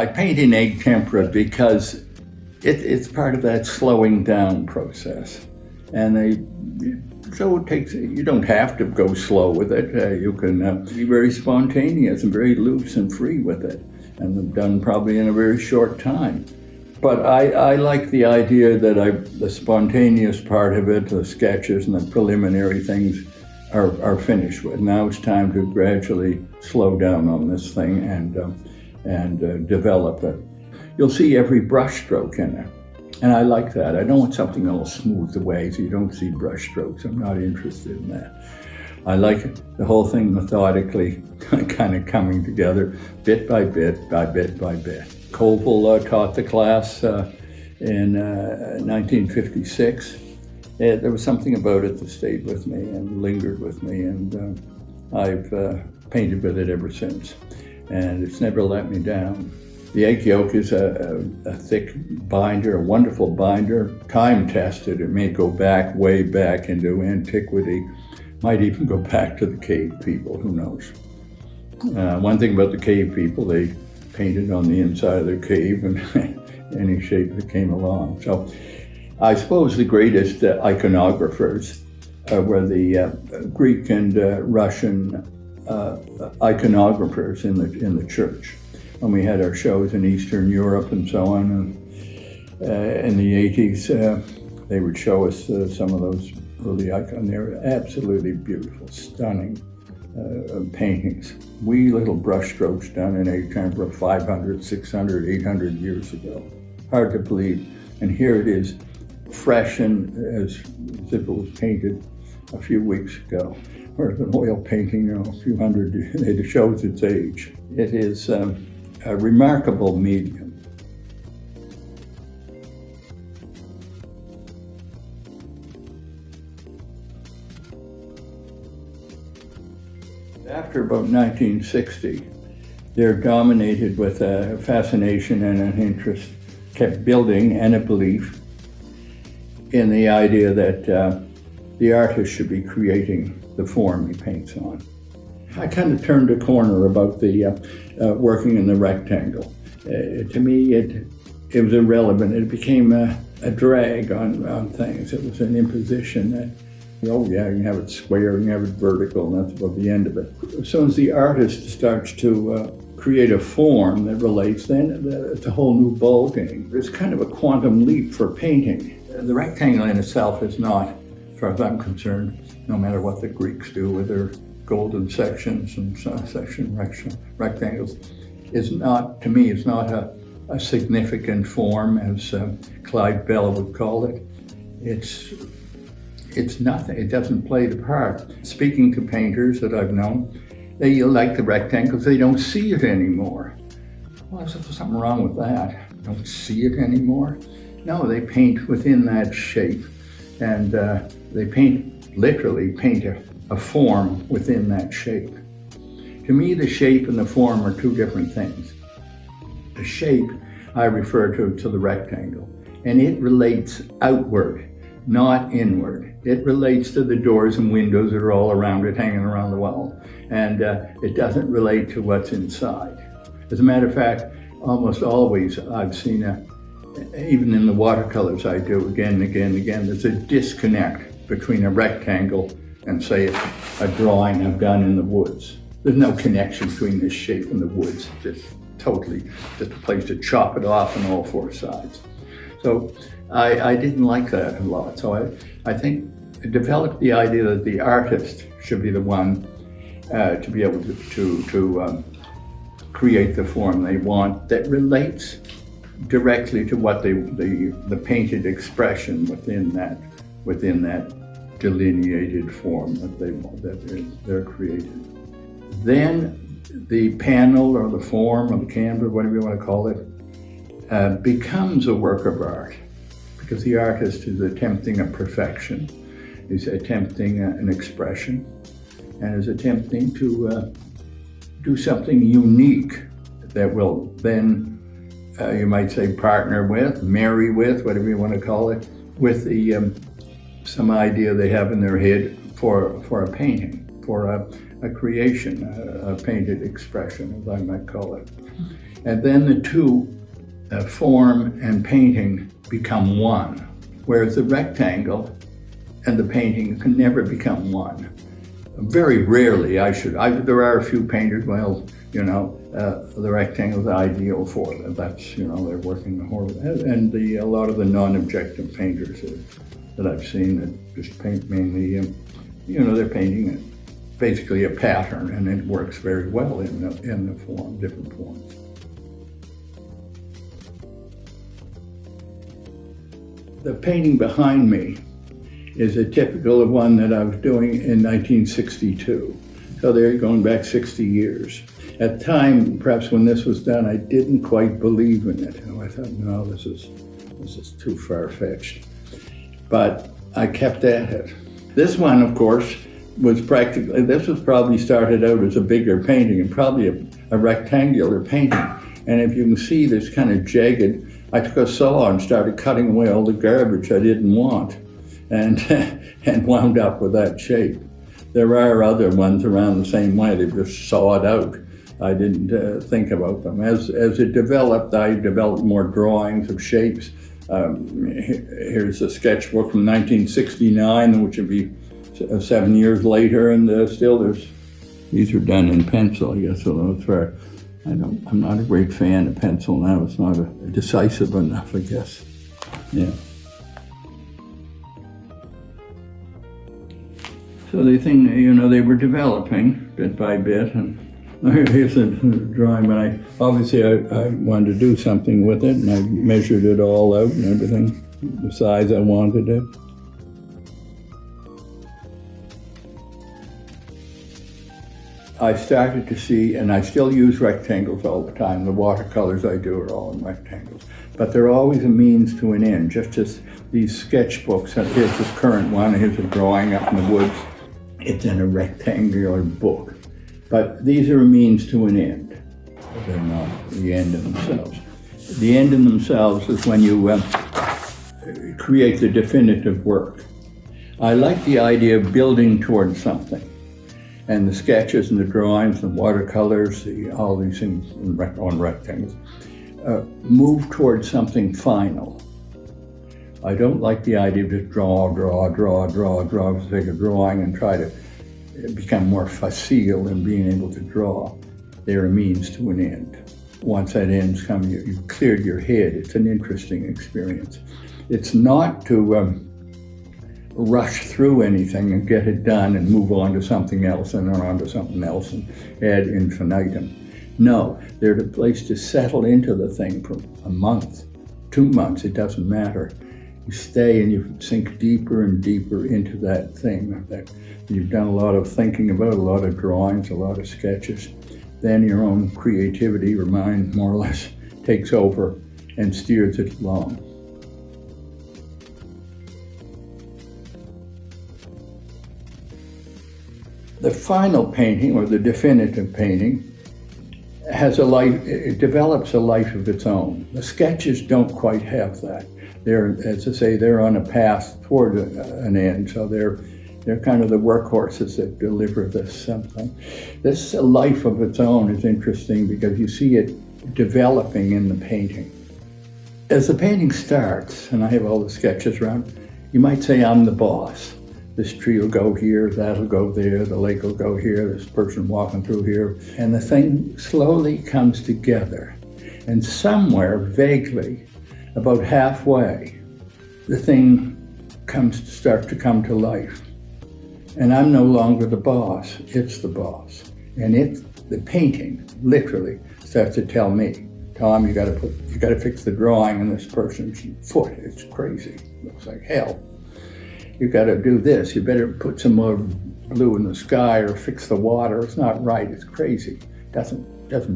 I paint in egg tempera because it's part of that slowing down process. So it takes, you don't have to go slow with it. You can be very spontaneous and very loose and free with it, and done probably in a very short time. But I like the idea that the spontaneous part of it, the sketches and the preliminary things are finished with. Now it's time to gradually slow down on this thing and develop it. You'll see every brush stroke in it. And I like that. I don't want something that'll smooth away so you don't see brush strokes. I'm not interested in that. I like the whole thing methodically kind of coming together bit by bit, by bit by bit. Koval taught the class in 1956. There was something about it that stayed with me and lingered with me, and I've painted with it ever since. And it's never let me down. The egg yolk is a thick binder, a wonderful binder, time-tested. It may go way back into antiquity, might even go back to the cave people, who knows. One thing about the cave people, they painted on the inside of their cave in any shape that came along. So I suppose the greatest iconographers were the Greek and Russian iconographers in the church. When we had our shows in Eastern Europe and so on, in the 80s, they would show us some of those early icons. They were absolutely beautiful, stunning paintings. Wee little brush strokes done in egg tempera 500, 600, 800 years ago. Hard to believe. And here it is, fresh and as if it was painted a few weeks ago. Whereas an oil painting, a few hundred, it shows its age. It is a remarkable medium. After about 1960, they're dominated with a fascination and an interest, kept building, and a belief in the idea that the artist should be creating the form he paints on. I kind of turned a corner about the working in the rectangle. To me, it was irrelevant. It became a drag on things. It was an imposition that, oh yeah, you can have it square, you can have it vertical, and that's about the end of it. As soon as the artist starts to create a form that relates, then it's a whole new ballgame. It's kind of a quantum leap for painting. The rectangle in itself is not, as far as I'm concerned, no matter what the Greeks do with their golden sections and section rectangles, is not, to me, it's not a significant form, as Clive Bell would call it. It's nothing. It doesn't play the part. Speaking to painters that I've known, they like the rectangles, they don't see it anymore. Well, there's something wrong with that. Don't see it anymore? No, they paint within that shape, and they literally paint a form within that shape. To me, the shape and the form are two different things. The shape I refer to the rectangle, and it relates outward, not inward. It relates to the doors and windows that are all around it, hanging around the wall, and it doesn't relate to what's inside. As a matter of fact, almost always I've seen, even in the watercolors I do again and again and again, there's a disconnect between a rectangle and, say, a drawing I've done in the woods. There's no connection between this shape and the woods. Just a place to chop it off on all four sides. So I didn't like that a lot. So I think I developed the idea that the artist should be the one to be able to create the form they want that relates directly to what the painted expression within that delineated form that they're creating. Then the panel or the form or the canvas, whatever you want to call it, becomes a work of art, because the artist is attempting a perfection, is attempting an expression, and is attempting to do something unique that will then, you might say, partner with, marry with, whatever you want to call it, with some idea they have in their head for a painting, for a creation, a painted expression, as I might call it. And then the two, form and painting, become one. Whereas the rectangle and the painting can never become one. Very rarely, there are a few painters, the rectangle's ideal for them. That's, they're working hard. And a lot of the non-objective painters that I've seen that just paint mainly, they're painting basically a pattern, and it works very well in the form, different forms. The painting behind me is a typical one that I was doing in 1962. So they're going back 60 years. At the time, perhaps when this was done, I didn't quite believe in it. I thought, no, this is too far-fetched. But I kept at it. This one, of course, was probably started out as a bigger painting and probably a rectangular painting. And if you can see this kind of jagged, I took a saw and started cutting away all the garbage I didn't want, and wound up with that shape. There are other ones around the same way. They just sawed out. I didn't think about them. As it developed, I developed more drawings of shapes. Here's a sketchbook from 1969, which would be 7 years later, and still these are done in pencil, I guess, although it's fair. I'm not a great fan of pencil now. It's not decisive enough, I guess. Yeah. So the thing, they were developing bit by bit, and here's a drawing, but I wanted to do something with it, and I measured it all out and everything, the size I wanted it. I started to see, and I still use rectangles all the time. The watercolors I do are all in rectangles. But they're always a means to an end, just as these sketchbooks. Here's this current one, here's a drawing up in the woods. It's in a rectangular book. But these are a means to an end. They're not the end in themselves. The end in themselves is when you create the definitive work. I like the idea of building towards something. And the sketches and the drawings and watercolors, all these things on rectangles, move towards something final. I don't like the idea of just draw, take a drawing and try to become more facile in being able to draw. They're a means to an end. Once that end's come, you've cleared your head. It's an interesting experience. It's not to rush through anything and get it done and move on to something else and on to something else and ad infinitum. No, they're the place to settle into the thing for a month, 2 months, it doesn't matter. You stay and you sink deeper and deeper into that thing that you've done a lot of thinking about, a lot of drawings, a lot of sketches. Then your own creativity or mind more or less takes over and steers it along. The final painting, or the definitive painting, has a life, it develops a life of its own. The sketches don't quite have that. They're, as I say, they're on a path toward an end, so they're kind of the workhorses that deliver this something. This life of its own is interesting because you see it developing in the painting. As the painting starts, and I have all the sketches around, you might say I'm the boss. This tree will go here, that'll go there, the lake will go here, this person walking through here. And the thing slowly comes together. And somewhere, vaguely, about halfway, the thing starts to come to life. And I'm no longer the boss, it's the boss. And the painting, literally, starts to tell me, Tom, you gotta fix the drawing on this person's foot. It's crazy, looks like hell. You gotta do this, you better put some more blue in the sky or fix the water. It's not right, it's crazy. Doesn't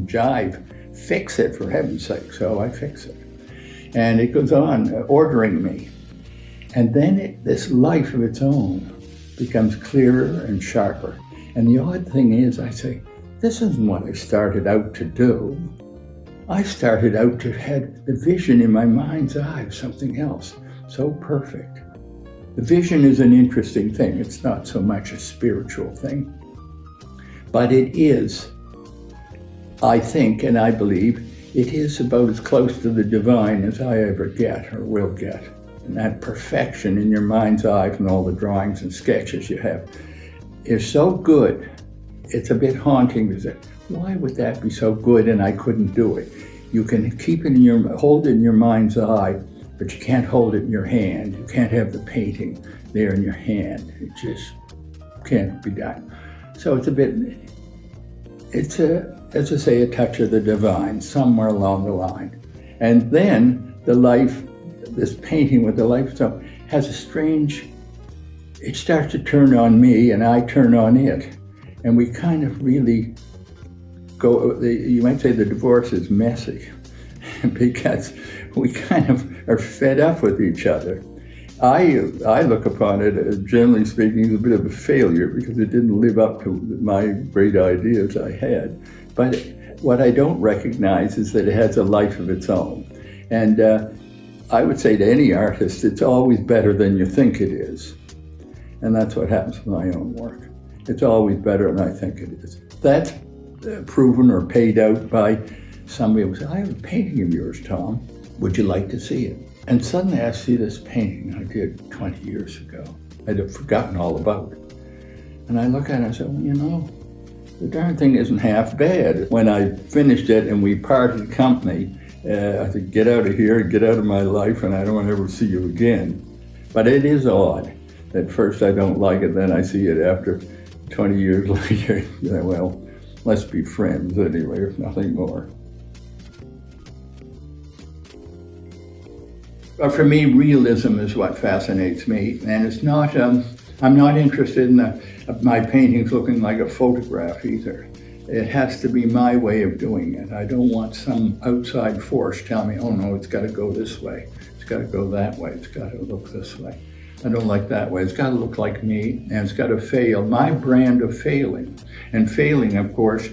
jive. Fix it, for heaven's sake. So I fix it. And it goes on, ordering me. And then this life of its own becomes clearer and sharper. And the odd thing is, I say, this isn't what I started out to do. I started out to have the vision in my mind's eye of something else, so perfect. The vision is an interesting thing. It's not so much a spiritual thing, but it is, I think, and I believe, it is about as close to the divine as I ever get or will get. And that perfection in your mind's eye from all the drawings and sketches you have is so good. It's a bit haunting to say, why would that be so good and I couldn't do it? You can keep it hold it in your mind's eye, but you can't hold it in your hand. You can't have the painting there in your hand. It just can't be done. So it's as I say, a touch of the divine somewhere along the line. And then this painting with the life so has a strange, it starts to turn on me and I turn on it. And we kind of really you might say the divorce is messy because we kind of are fed up with each other. I look upon it as, generally speaking, as a bit of a failure because it didn't live up to my great ideas I had. But what I don't recognize is that it has a life of its own. And I would say to any artist, it's always better than you think it is. And that's what happens with my own work. It's always better than I think it is. That's proven or paid out by somebody who said, I have a painting of yours, Tom. Would you like to see it? And suddenly I see this painting I did 20 years ago. I'd have forgotten all about it. And I look at it and I said, well, the darn thing isn't half bad. When I finished it and we parted company, I said, get out of here, get out of my life, and I don't want to ever see you again. But it is odd. At first I don't like it, then I see it after 20 years later. Well, let's be friends anyway, if nothing more. But for me, realism is what fascinates me, and it's not. I'm not interested in my paintings looking like a photograph either. It has to be my way of doing it. I don't want some outside force telling me, oh no, it's got to go this way, it's got to go that way, it's got to look this way. I don't like that way. It's got to look like me, and it's got to fail. My brand of failing, and failing, of course.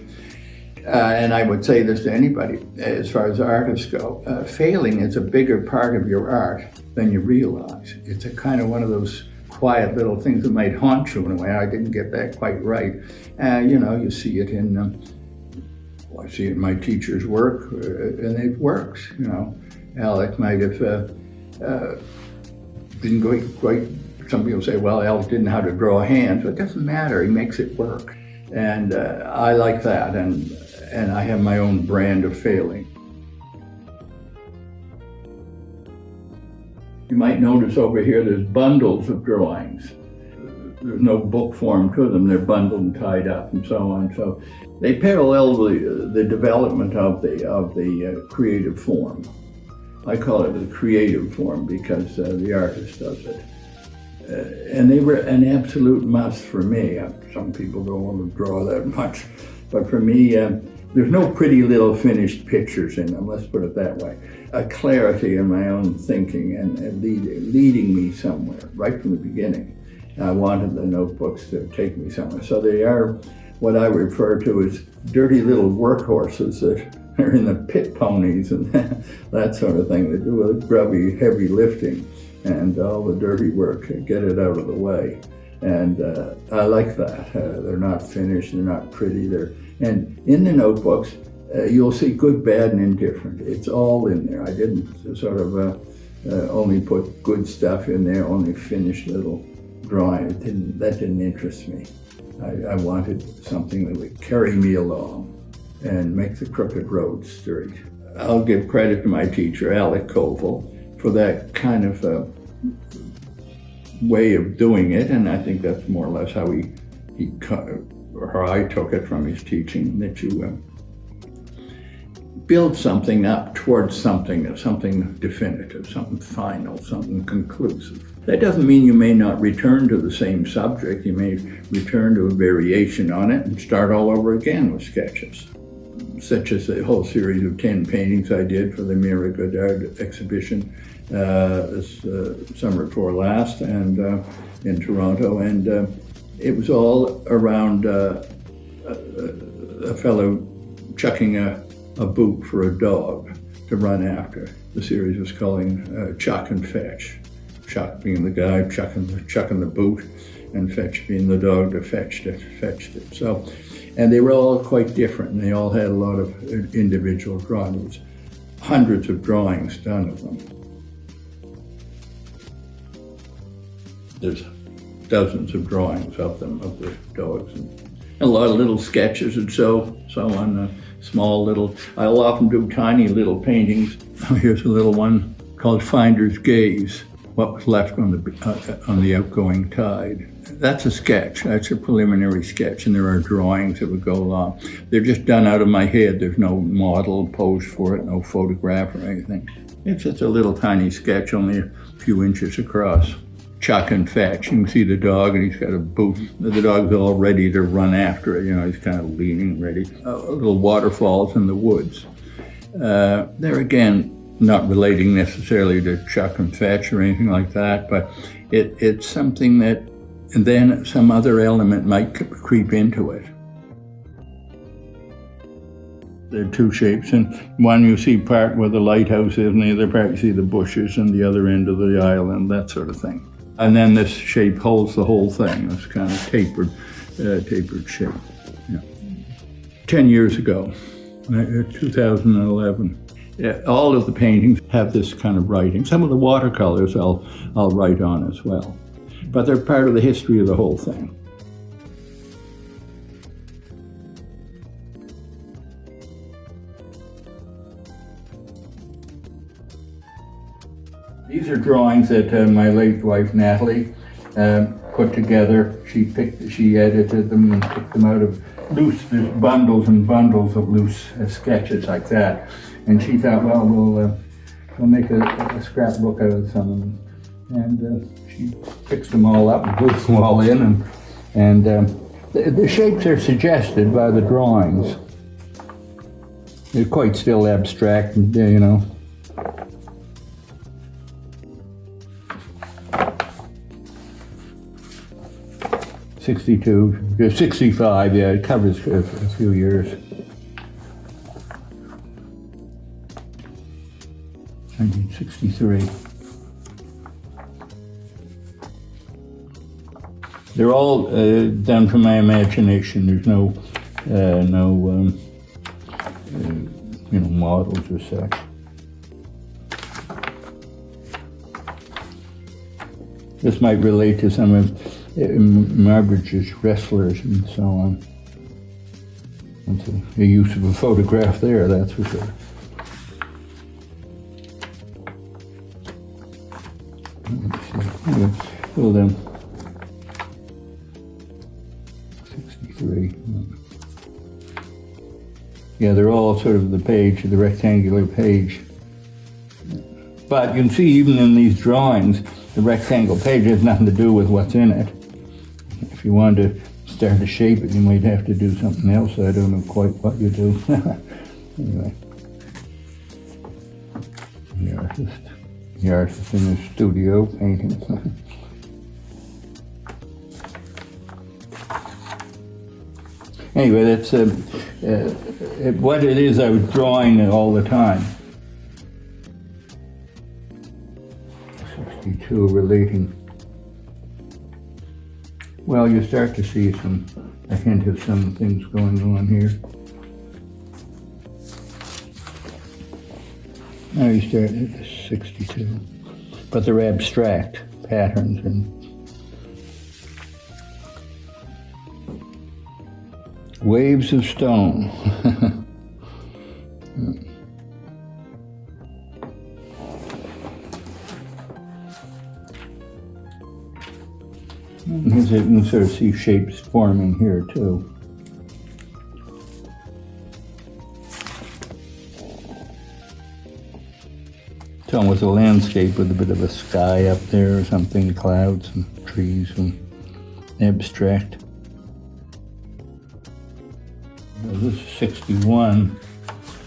And I would say this to anybody, as far as artists go, failing is a bigger part of your art than you realize. It's a kind of one of those quiet little things that might haunt you in a way. I didn't get that quite right. You see it in, I see it in my teacher's work, and it works. Alec might have didn't quite, some people say, well, Alec didn't know how to draw hands, but it doesn't matter, he makes it work. And I like that, and I have my own brand of failing. You might notice over here there's bundles of drawings. There's no book form to them, they're bundled and tied up and so on. So they parallel the development of the creative form. I call it the creative form because the artist does it. And they were an absolute must for me. Some people don't want to draw that much, but for me, there's no pretty little finished pictures in them, let's put it that way. A clarity in my own thinking and leading me somewhere right from the beginning. I wanted the notebooks to take me somewhere. So they are what I refer to as dirty little workhorses that are in the pit ponies and that sort of thing. They do a grubby, heavy lifting and all the dirty work, get it out of the way. And I like that. They're not finished, they're not pretty. And in the notebooks, you'll see good, bad, and indifferent. It's all in there. I didn't sort of only put good stuff in there, only finished little drawing. That didn't interest me. I wanted something that would carry me along and make the crooked road straight. I'll give credit to my teacher, Alec Koval, for that kind of way of doing it, and I think that's more or less how I took it from his teaching, that you build something up towards something definitive, something final, something conclusive. That doesn't mean you may not return to the same subject. You may return to a variation on it and start all over again with sketches, such as the whole series of 10 paintings I did for the Mira Godard exhibition this summer before last and in Toronto. And it was all around a fellow chucking a boot for a dog to run after. The series was calling Chuck and Fetch. Chuck being the guy chucking the boot, and Fetch being the dog that fetched it. So, and they were all quite different, and they all had a lot of individual drawings. hundreds of drawings done of them. There's dozens of drawings of them, of the dogs. And a lot of little sketches and so on, small little, I'll often do tiny little paintings. Here's a little one called Finder's Gaze, what was left on the outgoing tide. That's a sketch, that's a preliminary sketch, and there are drawings that would go along. They're just done out of my head. There's no model posed for it, no photograph or anything. It's just a little tiny sketch, only a few inches across. Chuck and fetch. You can see the dog, and he's got a boot. The dog's all ready to run after it. You know, he's kind of leaning, ready. Little waterfalls in the woods. There again, not relating necessarily to chuck and fetch or anything like that, but it's something that, and then some other element might creep into it. There are two shapes, and one you see part where the lighthouse is, and the other part you see the bushes and the other end of the island, that sort of thing. And then this shape holds the whole thing, this kind of tapered shape. Yeah. 10 years ago, 2011. All of the paintings have this kind of writing. Some of the watercolors I'll write on as well. But they're part of the history of the whole thing. These are drawings that my late wife Natalie put together. She edited them and picked them out of loose bundles and bundles of loose sketches like that. And she thought, well, we'll make a scrapbook out of some of them. And she picks them all up and glues them all in. And the shapes are suggested by the drawings. They're quite still abstract, you know. '62, 65, yeah, it covers a few years. 1963. They're all done from my imagination. There's no models or such. This might relate to some of Marbridge's wrestlers and so on. That's a use of a photograph there, that's for sure. Well then, 63. Yeah, they're all sort of the page, the rectangular page. But you can see even in these drawings, the rectangle page has nothing to do with what's in it. If you wanted to start to shape it, you might have to do something else. I don't know quite what you do. Anyway, the artist in his studio painting. Anyway, that's what it is I was drawing all the time. 62 relating. Well, you start to see a hint of some things going on here. Now you start at 62, but they're abstract patterns and waves of stone. You can sort of see shapes forming here too. It's almost a landscape with a bit of a sky up there or something, clouds and trees and abstract. This is 61,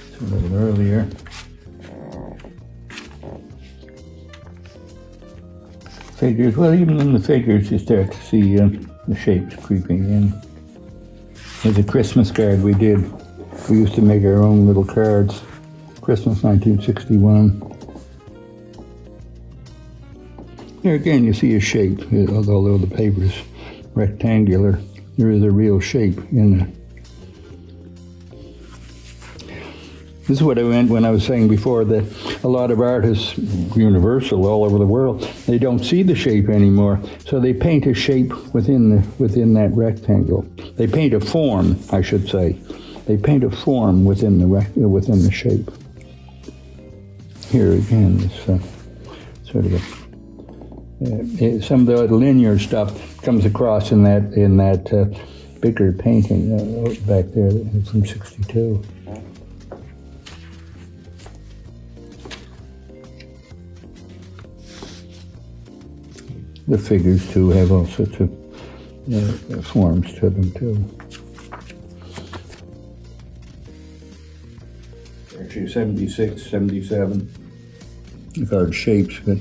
it's a little earlier. Figures, well, even in the figures you start to see the shapes creeping in. There's a Christmas card we did. We used to make our own little cards. Christmas 1961. Here again you see a shape, although the paper is rectangular. There is a real shape in it. This is what I meant when I was saying before that a lot of artists, universal all over the world, they don't see the shape anymore, so they paint a shape within that rectangle. They paint a form, I should say. They paint a form within the shape. Here again, this sort of some of the linear stuff comes across in that bigger painting back there from '62. The figures, too, have all sorts of forms to them, too. Actually, 76, 77, called shapes, but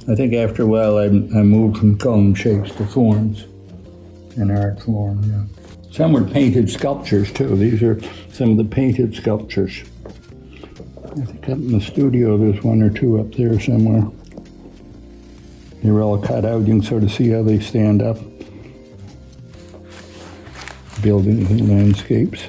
I think after a while I moved from calling them shapes to forms, an art form, yeah. Some were painted sculptures, too. These are some of the painted sculptures. I think up in the studio there's one or two up there somewhere. They're all cut out. You can sort of see how they stand up. Buildings and landscapes.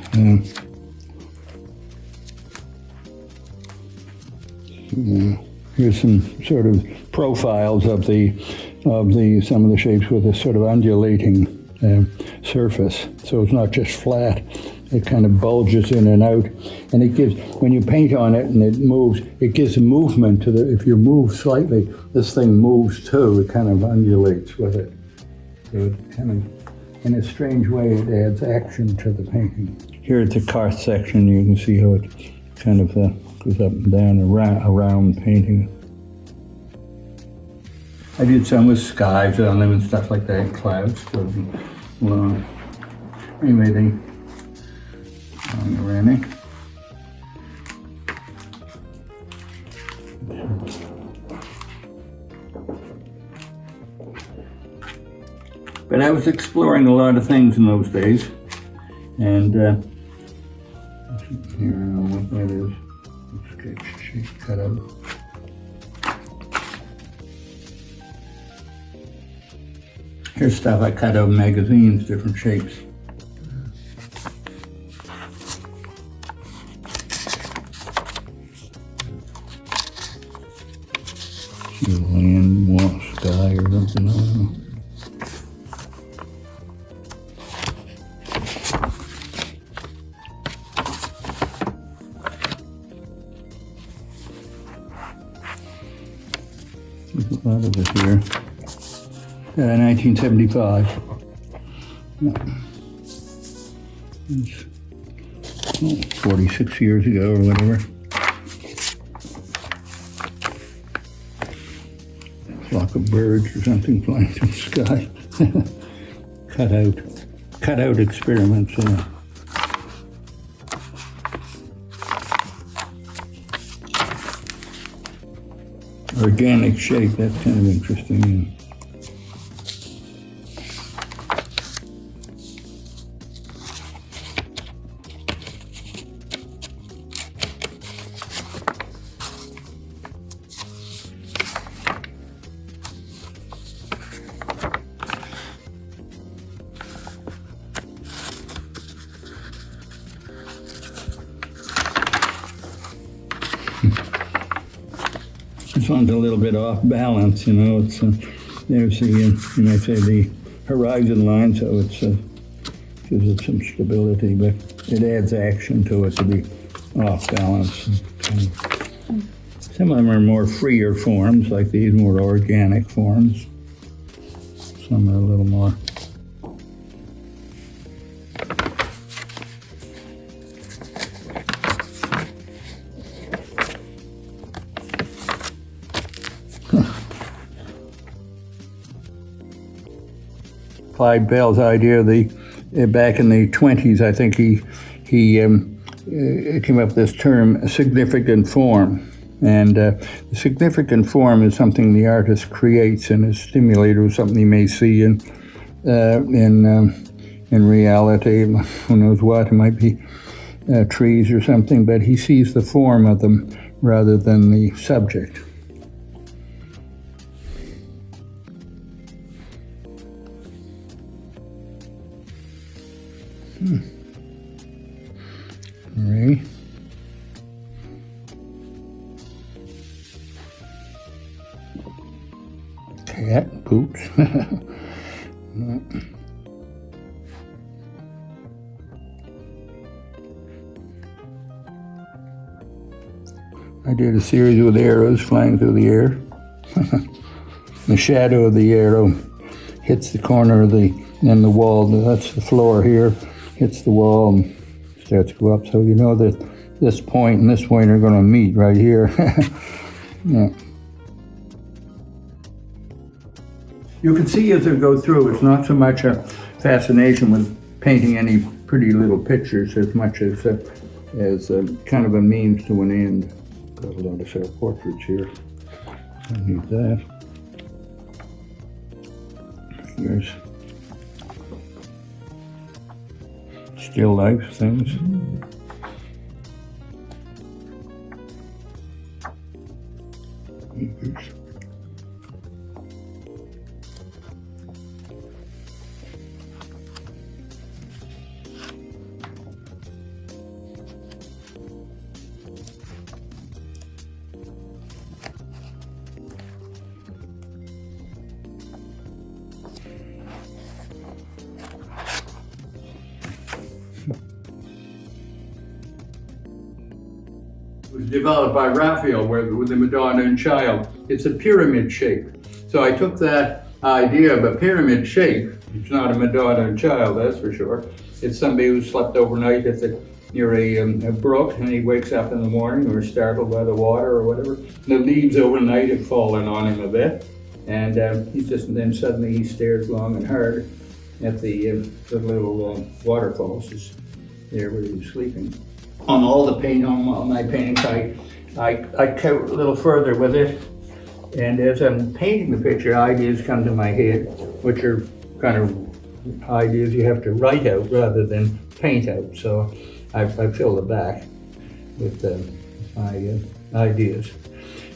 Here's some sort of profiles of some of the shapes with a sort of undulating surface. So it's not just flat. It kind of bulges in and out, and it gives, when you paint on it and it moves, it gives a movement to if you move slightly, this thing moves too. It kind of undulates with it. So it kind of, in a strange way, it adds action to the painting. Here at the cross section, you can see how it kind of goes up and down around painting. I did some with skies on them and stuff like that, clouds. Well, anyway, they running. But I was exploring a lot of things in those days, and here, I don't know what that is. Sketch sheet cut out. Here's stuff I cut out of magazines, different shapes. Land, water, sky, or something, I don't know. There's a lot of it here. 1975. Yeah. It's 46 years ago or whatever. Flock of birds or something flying through the sky. cut out experiments. Organic shape, that's kind of interesting. This one's a little bit off balance, you know. It's there's the, you might say, the horizon line, so it's gives it some stability, but it adds action to it to be off balance. Some of them are more freer forms, like these, more organic forms. Some are a little more. Clyde Bell's idea, back in the 20s, I think he came up with this term, significant form. And the significant form is something the artist creates and is stimulated with something he may see in reality. Who knows what? It might be trees or something, but he sees the form of them rather than the subject. Ray. hat, boots. I did a series with arrows flying through the air. The shadow of the arrow hits the corner of the wall. That's the floor here. Hits the wall and starts to go up. So you know that this point and this point are going to meet right here. Yeah. You can see as I go through, it's not so much a fascination with painting any pretty little pictures as much as kind of a means to an end. Got a lot of self-portraits here. I need that. There's still life things. It was developed by Raphael with the Madonna and Child. It's a pyramid shape. So I took that idea of a pyramid shape. It's not a Madonna and Child, that's for sure. It's somebody who slept overnight near a brook, and he wakes up in the morning or is startled by the water or whatever. The leaves overnight have fallen on him a bit, and then suddenly he stares long and hard at the little waterfalls is there where he was sleeping. On all my paintings, I go a little further with it, and as I'm painting the picture, ideas come to my head, which are kind of ideas you have to write out rather than paint out. So I fill the back with my ideas,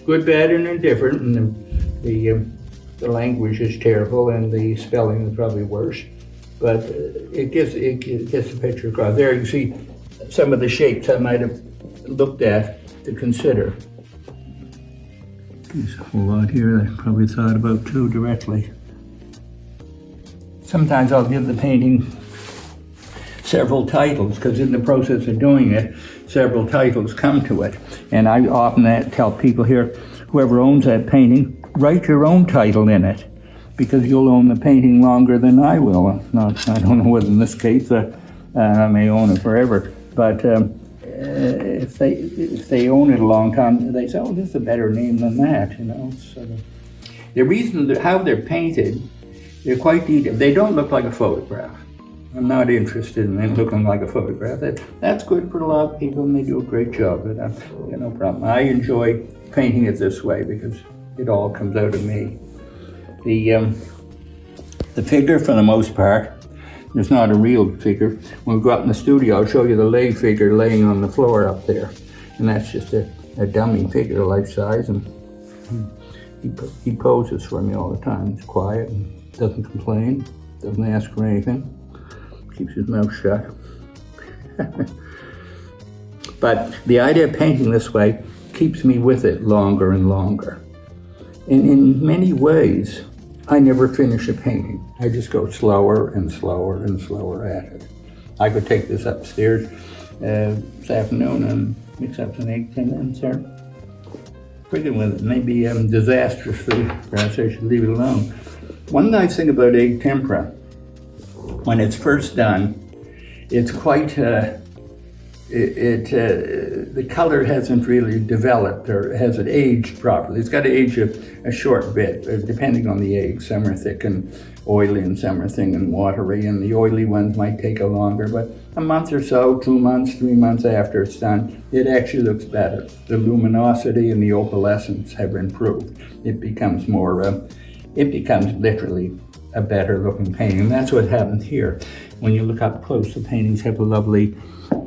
good, bad, and indifferent. And the language is terrible, and the spelling is probably worse, but it gets the picture across. There you can see some of the shapes I might have looked at to consider. There's a whole lot here that I probably thought about too directly. Sometimes I'll give the painting several titles, because in the process of doing it, several titles come to it. And I often tell people here, whoever owns that painting, write your own title in it, because you'll own the painting longer than I will. I don't know whether in this case I may own it forever. But if they own it a long time, they say, "Oh, this is a better name than that," you know. So the reason how they're painted, they're quite detailed. They don't look like a photograph. I'm not interested in them looking like a photograph. That's good for a lot of people, and they do a great job. But no problem. I enjoy painting it this way because it all comes out of me. The figure, for the most part, it's not a real figure. When we go out in the studio, I'll show you the lay figure laying on the floor up there. And that's just a dummy figure, life size. And he poses for me all the time. He's quiet and doesn't complain, doesn't ask for anything, keeps his mouth shut. But the idea of painting this way keeps me with it longer and longer. And in many ways, I never finish a painting. I just go slower and slower and slower at it. I could take this upstairs this afternoon and mix up some egg tin and start friggin' with it. It may be disastrous for you. Perhaps I should leave it alone. One nice thing about egg tempera, when it's first done, it's quite, the color hasn't really developed or hasn't aged properly. It's got to age a short bit, depending on the egg. Some are thick and oily and some are thin and watery, and the oily ones might take a longer, but a month or so, 2 months, 3 months after it's done, it actually looks better. The luminosity and the opalescence have improved. It becomes literally a better looking painting, and that's what happened here. When you look up close, the paintings have a lovely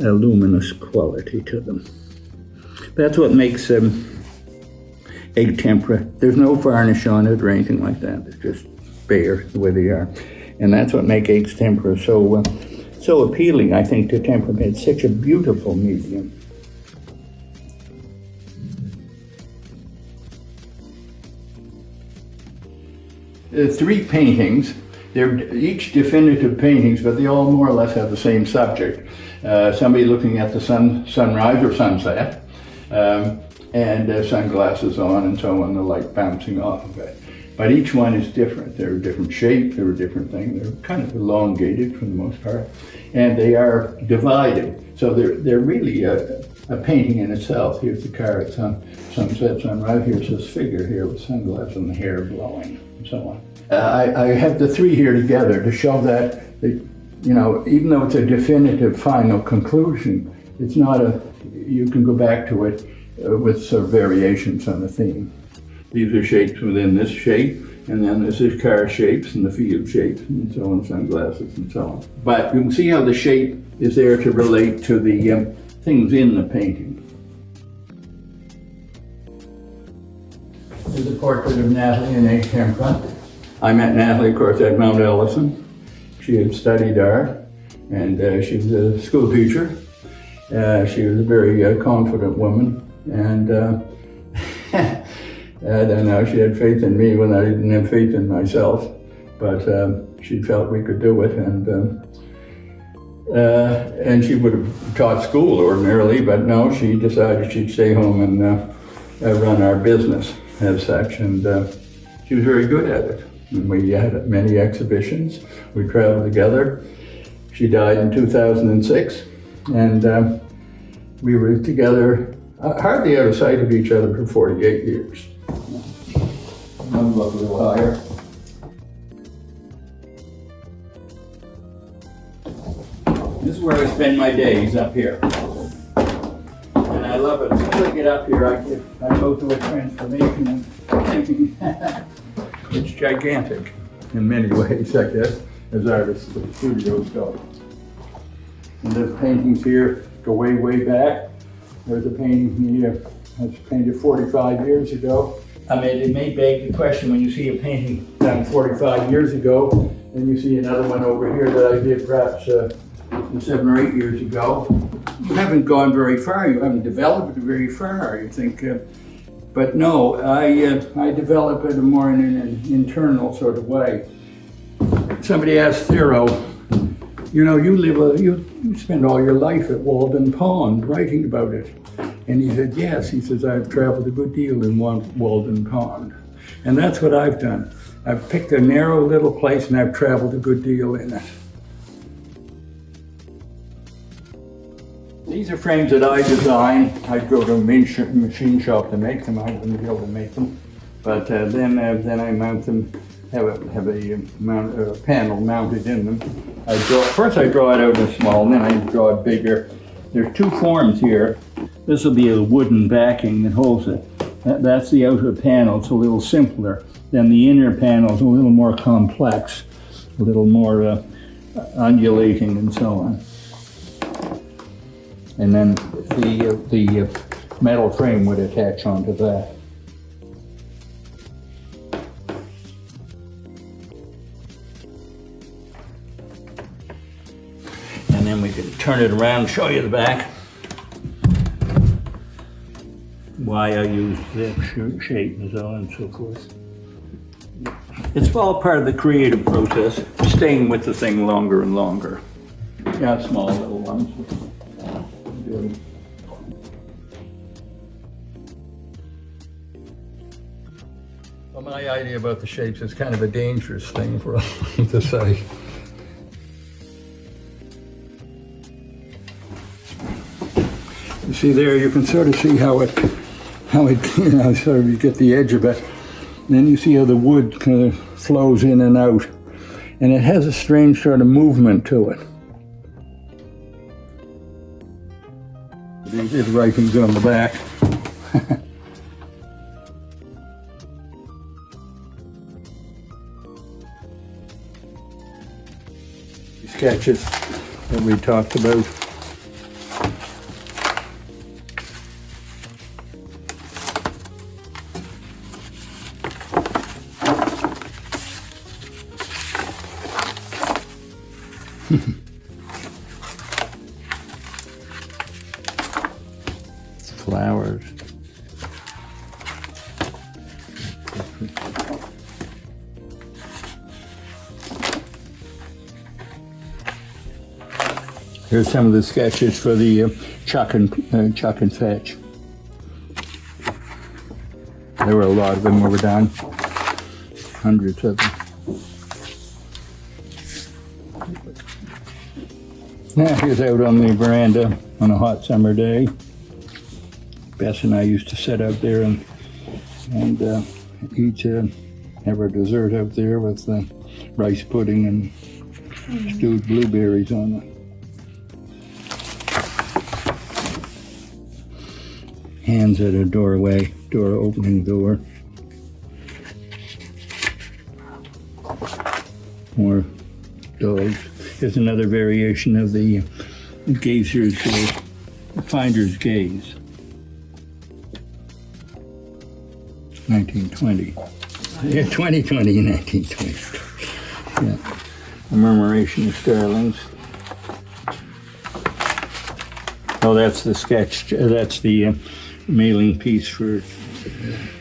luminous quality to them. That's what makes egg tempera. There's no varnish on it or anything like that. It's just bare the way they are. And that's what makes egg tempera so appealing, I think, to temperament. It's such a beautiful medium. 3 paintings. They're each definitive paintings, but they all more or less have the same subject. Somebody looking at the sunrise or sunset, and sunglasses on and so on, the light bouncing off of it. But each one is different. They're a different shape, they're a different thing. They're kind of elongated for the most part, and they are divided. So they're really a painting in itself. Here's the car at sunset, sunrise. Here's this figure here with sunglasses and the hair blowing and so on. I have the 3 here together to show that, you know, even though it's a definitive final conclusion, it's not you can go back to it with sort of variations on the theme. These are shapes within this shape, and then this is car shapes and the field shapes and so on, sunglasses and so on. But you can see how the shape is there to relate to the things in the painting. Here's a portrait of Natalie in A. I met Natalie, of course, at Mount Allison. She had studied art, and she was a school teacher. She was a very confident woman, and I don't know, she had faith in me when I didn't have faith in myself, but she felt we could do it, and she would have taught school ordinarily, but no, she decided she'd stay home and run our business as such, and she was very good at it. And we had many exhibitions. We traveled together. She died in 2006, and we were together hardly out of sight of each other for 48 years. One look a little higher. This is where I spend my days, up here. And I love it. As soon as I get up here, I go through a transformation and thinking, it's gigantic in many ways, I guess, as artists at studios go. And there's paintings here go way, way back. There's a painting here that's painted 45 years ago. I mean, it may beg the question when you see a painting done 45 years ago, and you see another one over here that I did perhaps 7 or 8 years ago. You haven't gone very far, you haven't developed it very far, you think. But no, I develop it more in an internal sort of way. Somebody asked Thoreau, you know, you spend all your life at Walden Pond writing about it. And he said, yes. He says, I've traveled a good deal in Walden Pond. And that's what I've done. I've picked a narrow little place and I've traveled a good deal in it. These are frames that I design. I'd go to a machine shop to make them. I wouldn't be able to make them. But then I mount them, have a panel mounted in them. First I draw it out in small, and then I draw it bigger. There's 2 forms here. This will be a wooden backing that holds it. That's the outer panel. It's a little simpler. Then the inner panel is a little more complex, a little more undulating and so on. And then the metal frame would attach onto that. And then we can turn it around and show you the back. Why I use this shape and so on and so forth. It's all part of the creative process, staying with the thing longer and longer. Yeah, small little ones. Well, my idea about the shapes is kind of a dangerous thing for me to say. You see there, you can sort of see how it, you know, sort of you get the edge of it. And then you see how the wood kind of flows in and out. And it has a strange sort of movement to it. These writings on the back. Sketches that we talked about. Flowers. Here's some of the sketches for the chuck and fetch. There were a lot of them that were done, hundreds of them. Now here's out on the veranda on a hot summer day. Bess and I used to sit out there and eat, have our dessert out there with rice pudding and stewed blueberries on it. Hands at a doorway, opening door. More dogs. Here's another variation of the gazer's, finder's gaze. 1920. Yeah, 2020 and 1920. Yeah. A murmuration of starlings. Oh, that's the sketch. That's the mailing piece for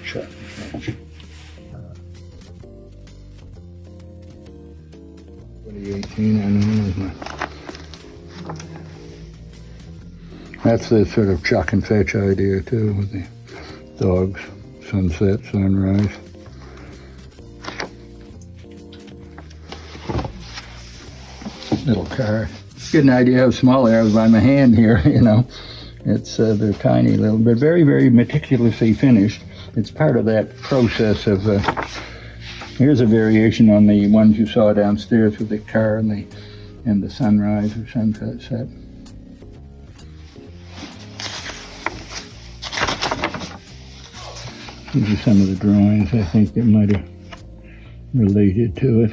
Chuck. 2018, I don't know. That's the sort of chuck and fetch idea too, with the dogs, sunset, sunrise. Little car. Get an idea how small they are by my hand here, you know. It's they're tiny little, but very, very meticulously finished. It's part of that process of. Here's a variation on the ones you saw downstairs with the car and the sunrise or sunset. These are some of the drawings I think that might have related to it.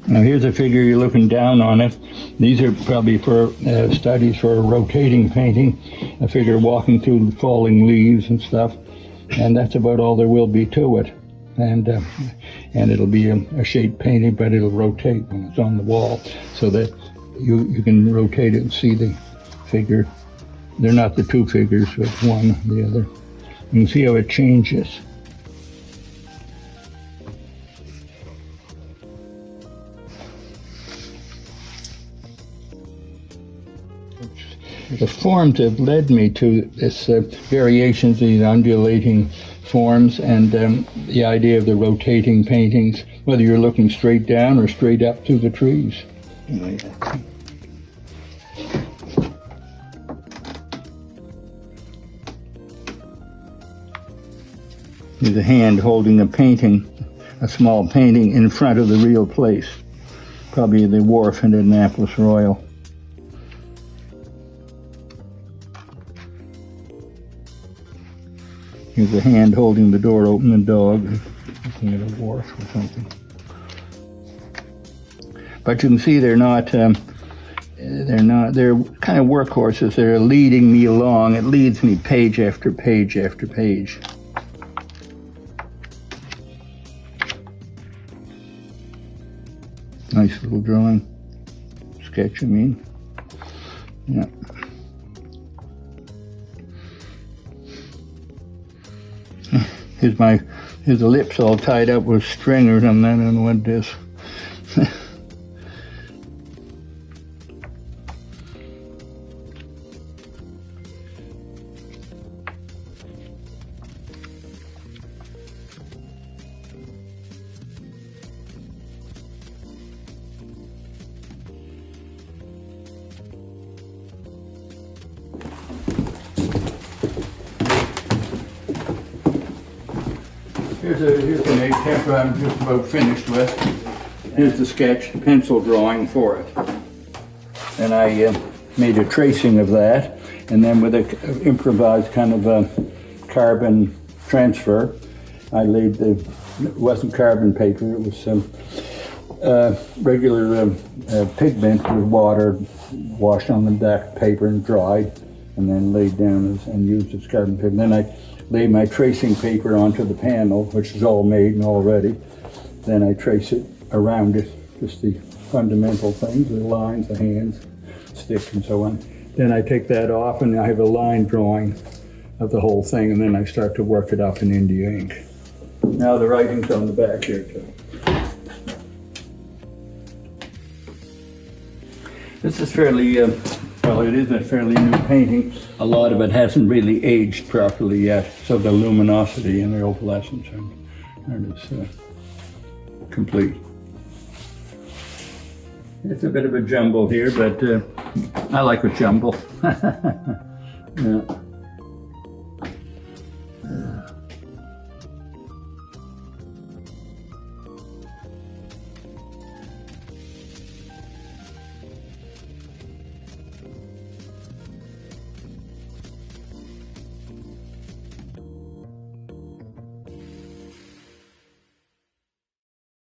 Now here's a figure, you're looking down on it. These are probably for studies for a rotating painting. A figure walking through the falling leaves and stuff. And that's about all there will be to it. And it'll be a shaped painting, but it'll rotate when it's on the wall so that you can rotate it and see the figure. They're not the two figures, but one or the other. You can see how it changes. The forms have led me to this variations, these undulating forms, and the idea of the rotating paintings, whether you're looking straight down or straight up through the trees. There's a hand holding a painting, a small painting in front of the real place, probably the wharf in Annapolis Royal. Here's a hand holding the door open, a dog looking at a wharf or something. But you can see they're kind of workhorses. They're leading me along. It leads me page after page after page. Nice little drawing. Sketch, I mean. Yeah. Here's the lips all tied up with string or something. I don't know what it is. Here's an example I'm just about finished with. Here's the sketch, the pencil drawing for it. And I made a tracing of that, and then with an improvised kind of a carbon transfer, I laid it wasn't carbon paper, it was regular pigment with water washed on the back paper and dried, and then laid down and used as carbon paper. Then I lay my tracing paper onto the panel, which is all made and all ready. Then I trace it around it, just the fundamental things, the lines, the hands, stick, and so on. Then I take that off and I have a line drawing of the whole thing, and then I start to work it up in India ink. Now the writing's on the back here too. This is fairly, well, it is a fairly new painting. A lot of it hasn't really aged properly yet, so the luminosity and the opalescence are complete. It's a bit of a jumble here, but I like a jumble. Yeah.